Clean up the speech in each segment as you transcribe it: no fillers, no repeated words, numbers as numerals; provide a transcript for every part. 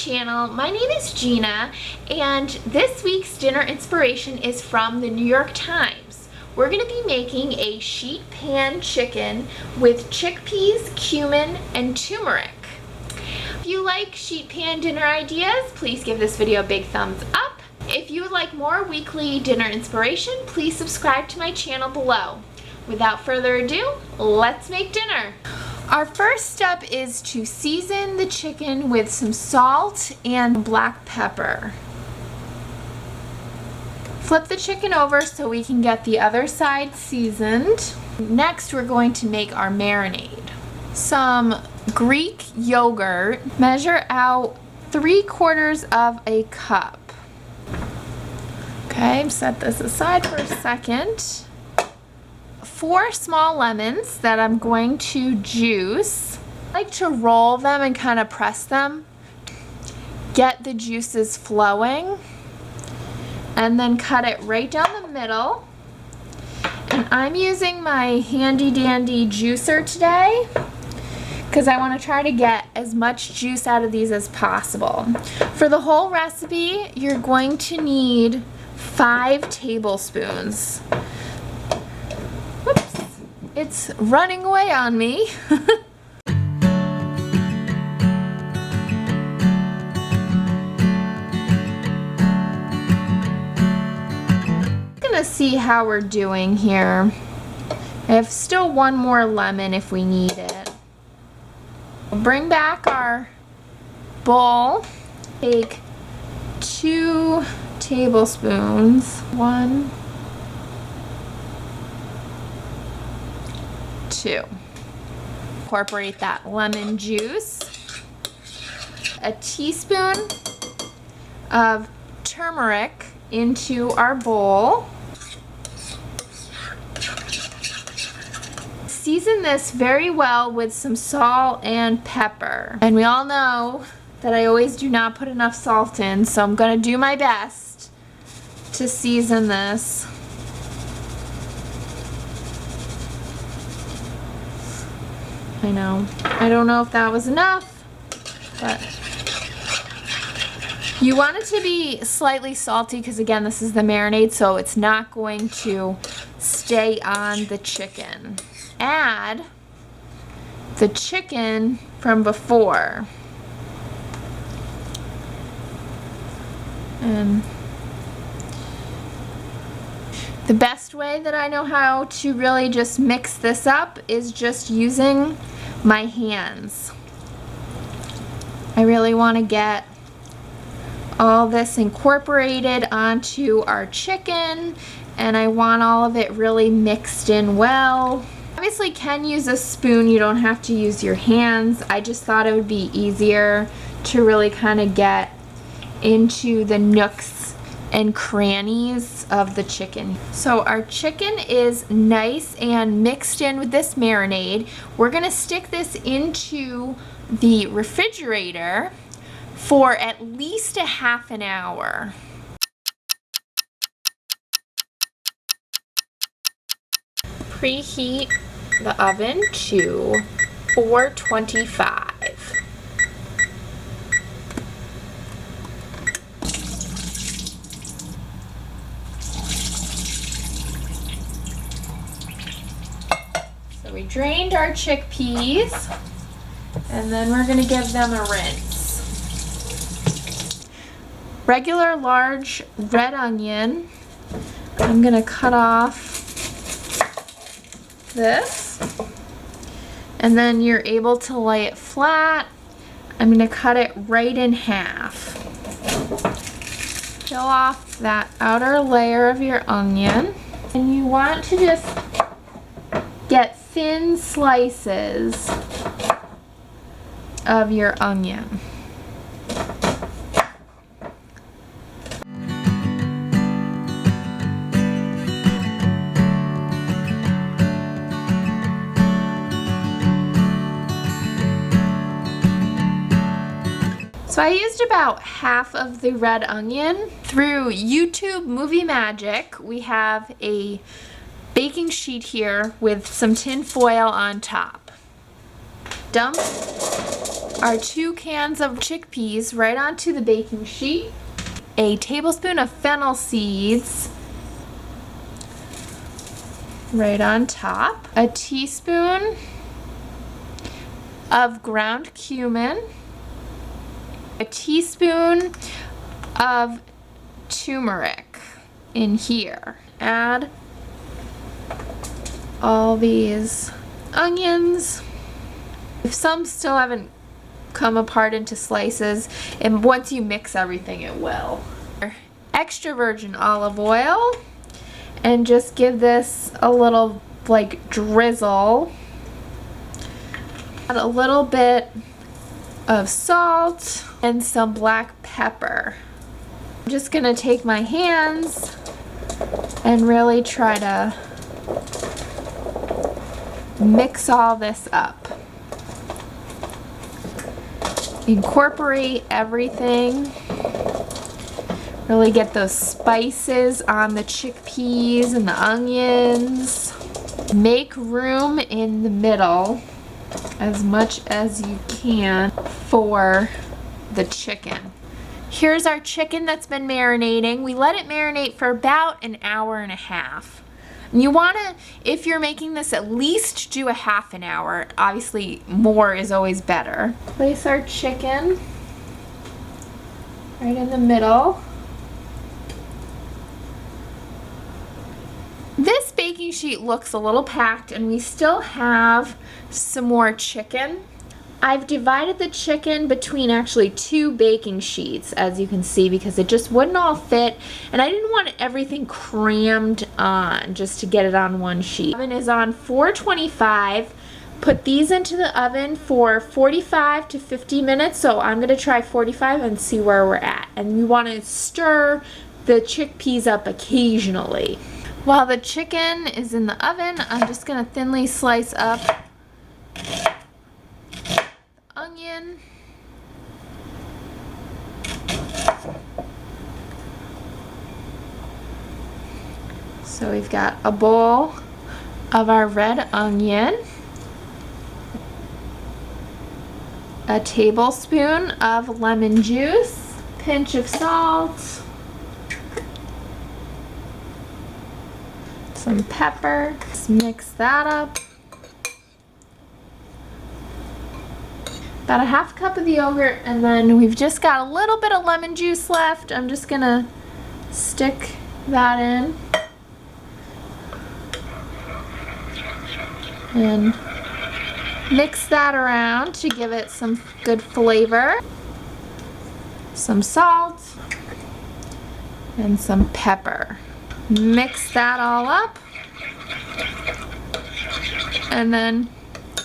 channel. My name is Gina, and this week's dinner inspiration is from the New York Times. We're going to be making a sheet pan chicken with chickpeas, cumin, and turmeric. If you like sheet pan dinner ideas, please give this video a big thumbs up. If you would like more weekly dinner inspiration, please subscribe to my channel below. Without further ado, let's make dinner. Our first step is to season the chicken with some salt and black pepper. Flip the chicken over so we can get the other side seasoned. Next, we're going to make our marinade. Some Greek yogurt. Measure out 3/4 of a cup. Okay, set this aside for a second. 4 small lemons that I'm going to juice. I like to roll them and kind of press them. Get the juices flowing. And then cut it right down the middle. And I'm using my handy dandy juicer today because I want to try to get as much juice out of these as possible. For the whole recipe, you're going to need 5 tablespoons. Whoops, it's running away on me. Gonna see how we're doing here. I have still 1 more lemon if we need it. We'll bring back our bowl. Take 2 tablespoons. 1, 2. Incorporate that lemon juice. A teaspoon of turmeric into our bowl. Season this very well with some salt and pepper. And we all know that I always do not put enough salt in, so I'm gonna do my best to season this. I know. I don't know if that was enough, but you want it to be slightly salty because, again, this is the marinade, so it's not going to stay on the chicken. Add the chicken from before. And the best way that I know how to really just mix this up is just using my hands. I really want to get all this incorporated onto our chicken, and I want all of it really mixed in well. Obviously can use a spoon, you don't have to use your hands. I just thought it would be easier to really kind of get into the nooks and crannies of the chicken. So our chicken is nice and mixed in with this marinade. We're gonna stick this into the refrigerator for at least a half an hour. Preheat the oven to 425. So we drained our chickpeas, and then we're going to give them a rinse. Regular large red onion. I'm going to cut off this, and then you're able to lay it flat. I'm going to cut it right in half. Peel off that outer layer of your onion, and you want to just get thin slices of your onion. So I used about half of the red onion. Through YouTube Movie Magic, we have a baking sheet here with some tin foil on top. Dump our 2 cans of chickpeas right onto the baking sheet. A tablespoon of fennel seeds right on top. A teaspoon of ground cumin. A teaspoon of turmeric in here. Add all these onions. If some still haven't come apart into slices, and once you mix everything it will. Extra virgin olive oil, and just give this a little like drizzle. Add a little bit of salt and some black pepper. I'm just gonna take my hands and really try to mix all this up. Incorporate everything. Really get those spices on the chickpeas and the onions. Make room in the middle as much as you can for the chicken. Here's our chicken that's been marinating. We let it marinate for about an hour and a half. You want to, if you're making this, at least do a half an hour. Obviously, more is always better. Place our chicken right in the middle. This baking sheet looks a little packed, and we still have some more chicken. I've divided the chicken between actually 2 baking sheets, as you can see, because it just wouldn't all fit, and I didn't want everything crammed on just to get it on one sheet. The oven is on 425. Put these into the oven for 45 to 50 minutes, so I'm going to try 45 and see where we're at. And you want to stir the chickpeas up occasionally. While the chicken is in the oven, I'm just going to thinly slice up onion, so we've got a bowl of our red onion, a tablespoon of lemon juice, pinch of salt, some pepper. Let's mix that up. About a half cup of the yogurt, and then we've just got a little bit of lemon juice left. I'm just gonna stick that in and mix that around to give it some good flavor. Some salt and some pepper. Mix that all up, and then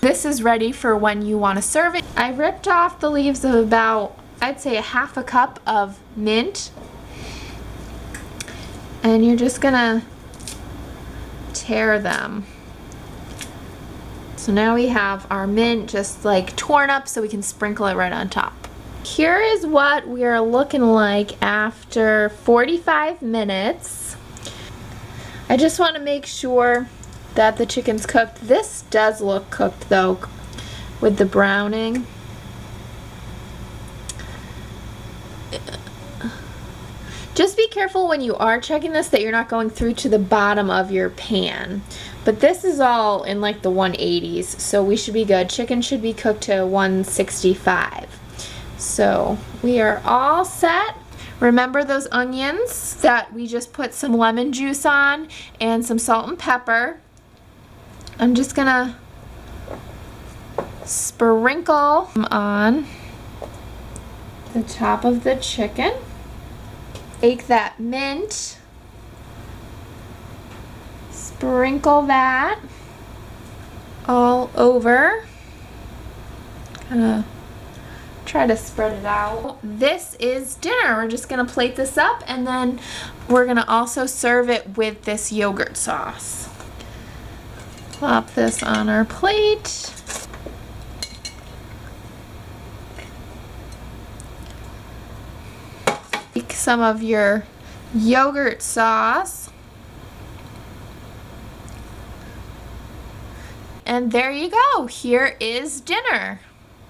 this is ready for when you want to serve it. I ripped off the leaves of about, I'd say, a half a cup of mint. And you're just gonna tear them. So now we have our mint just like torn up so we can sprinkle it right on top. Here is what we are looking like after 45 minutes. I just want to make sure that the chicken's cooked. This does look cooked though with the browning. Just be careful when you are checking this that you're not going through to the bottom of your pan. But this is all in like the 180s, so we should be good. Chicken should be cooked to 165. So we are all set. Remember those onions that we just put some lemon juice on and some salt and pepper. I'm just gonna sprinkle them on the top of the chicken. Take that mint, sprinkle that all over. Gonna try to spread it out. This is dinner. We're just gonna plate this up, and then we're gonna also serve it with this yogurt sauce. Plop this on our plate. Take some of your yogurt sauce. And there you go. Here is dinner.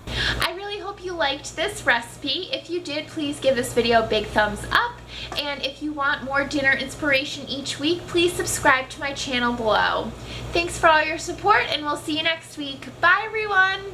I really hope hope you liked this recipe. If you did, please give this video a big thumbs up. And if you want more dinner inspiration each week, please subscribe to my channel below. Thanks for all your support, and we'll see you next week. Bye, everyone!